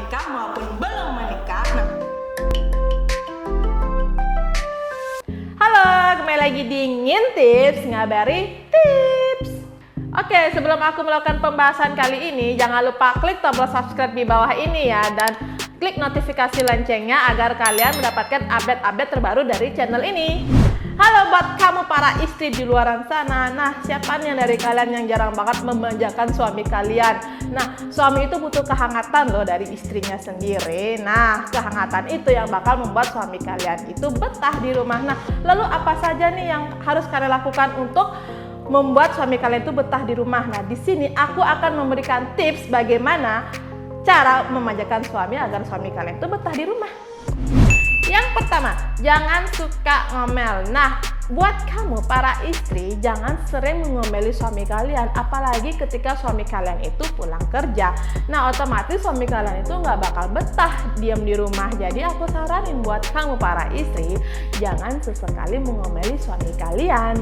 menikah maupun belum menikah. Halo, kembali lagi di Ngintip Ngabari Tips. Oke, sebelum aku melakukan pembahasan kali ini, jangan lupa klik tombol subscribe di bawah ini ya, dan klik notifikasi loncengnya agar kalian mendapatkan update-update terbaru dari channel ini. Halo buat kamu para istri di luar sana. Nah, siapa nih dari kalian yang jarang banget memanjakan suami kalian? Nah, suami itu butuh kehangatan loh dari istrinya sendiri. Nah, kehangatan itu yang bakal membuat suami kalian itu betah di rumah. Nah, lalu apa saja nih yang harus kalian lakukan untuk membuat suami kalian itu betah di rumah? Nah, di sini aku akan memberikan tips bagaimana cara memanjakan suami agar suami kalian itu betah di rumah. Yang pertama, jangan suka ngomel. Nah, buat kamu para istri, jangan sering mengomeli suami kalian, apalagi ketika suami kalian itu pulang kerja. Nah, otomatis suami kalian itu nggak bakal betah diam di rumah. Jadi aku saranin buat kamu para istri, jangan sesekali mengomeli suami kalian.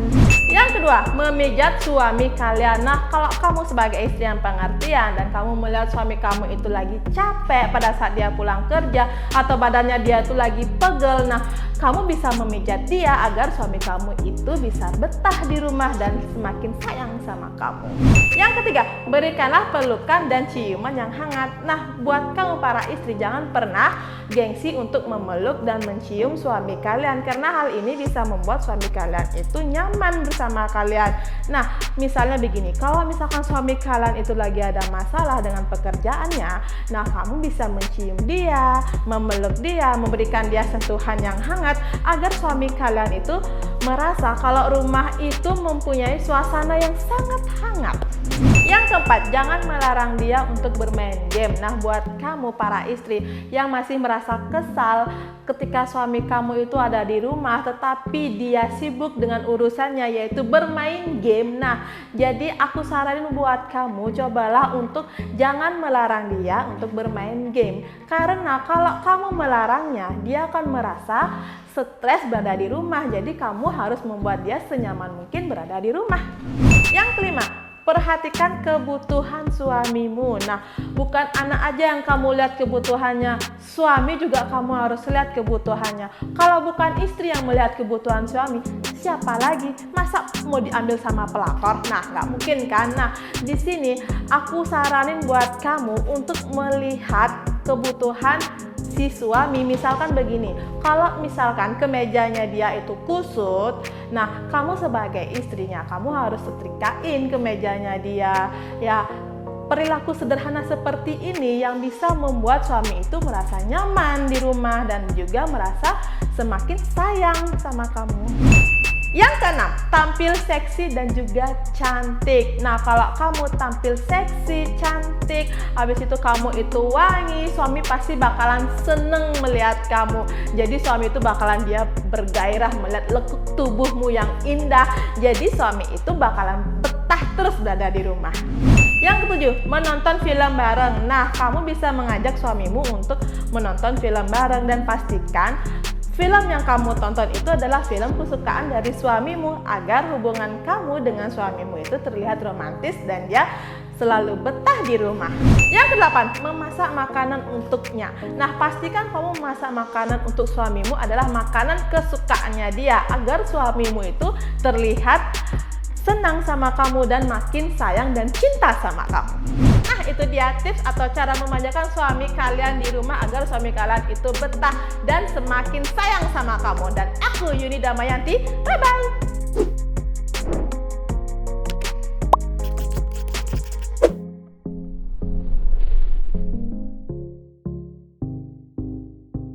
Yang kedua, memijat suami kalian. Nah, kalau kamu sebagai istri yang pengertian dan kamu melihat suami kamu itu lagi capek pada saat dia pulang kerja atau badannya dia tuh lagi pegel, nah kamu bisa memijat dia agar suami kamu itu bisa betah di rumah dan semakin sayang sama kamu. Yang ketiga, berikanlah pelukan dan ciuman yang hangat. Nah, buat kamu para istri, jangan pernah gengsi untuk memeluk dan mencium suami kalian, karena hal ini bisa membuat suami kalian itu nyaman bersama kalian. Nah, misalnya begini, kalau misalkan suami kalian itu lagi ada masalah dengan pekerjaannya, nah kamu bisa mencium dia, memeluk dia, memberikan dia sentuhan yang hangat agar suami kalian itu merasa kalau rumah itu mempunyai suasana yang sangat hangat. Yang keempat, jangan melarang dia untuk bermain game. Nah, buat kamu para istri yang masih merasa kesal ketika suami kamu itu ada di rumah tetapi dia sibuk dengan urusannya yaitu bermain game. Nah, jadi aku saranin buat kamu, cobalah untuk jangan melarang dia untuk bermain game. Karena kalau kamu melarangnya, dia akan merasa stres berada di rumah. Jadi kamu harus membuat dia senyaman mungkin berada di rumah. Yang kelima, perhatikan kebutuhan suamimu. Nah, bukan anak aja yang kamu lihat kebutuhannya, suami juga kamu harus lihat kebutuhannya. Kalau bukan istri yang melihat kebutuhan suami, siapa lagi? Masa mau diambil sama pelakor? Nah, nggak mungkin kan? Nah, di sini aku saranin buat kamu untuk melihat kebutuhan si suami. Misalkan begini, kalau misalkan kemejanya dia itu kusut, nah kamu sebagai istrinya kamu harus setrikain kemejanya dia. Ya, perilaku sederhana seperti ini yang bisa membuat suami itu merasa nyaman di rumah dan juga merasa semakin sayang sama kamu. Yang keenam, tampil seksi dan juga cantik. Nah, kalau kamu tampil seksi, cantik, habis itu kamu itu wangi, suami pasti bakalan seneng melihat kamu. Jadi suami itu bakalan dia bergairah melihat lekuk tubuhmu yang indah. Jadi suami itu bakalan betah terus berada di rumah. Yang ketujuh, menonton film bareng. Nah, kamu bisa mengajak suamimu untuk menonton film bareng dan pastikan film yang kamu tonton itu adalah film kesukaan dari suamimu agar hubungan kamu dengan suamimu itu terlihat romantis dan dia selalu betah di rumah. Yang kedelapan, memasak makanan untuknya. Nah, pastikan kamu memasak makanan untuk suamimu adalah makanan kesukaannya dia agar suamimu itu terlihat senang sama kamu dan makin sayang dan cinta sama kamu. Nah, itu dia tips atau cara memanjakan suami kalian di rumah agar suami kalian itu betah dan semakin sayang sama kamu. Dan aku Yuni Damayanti, bye-bye!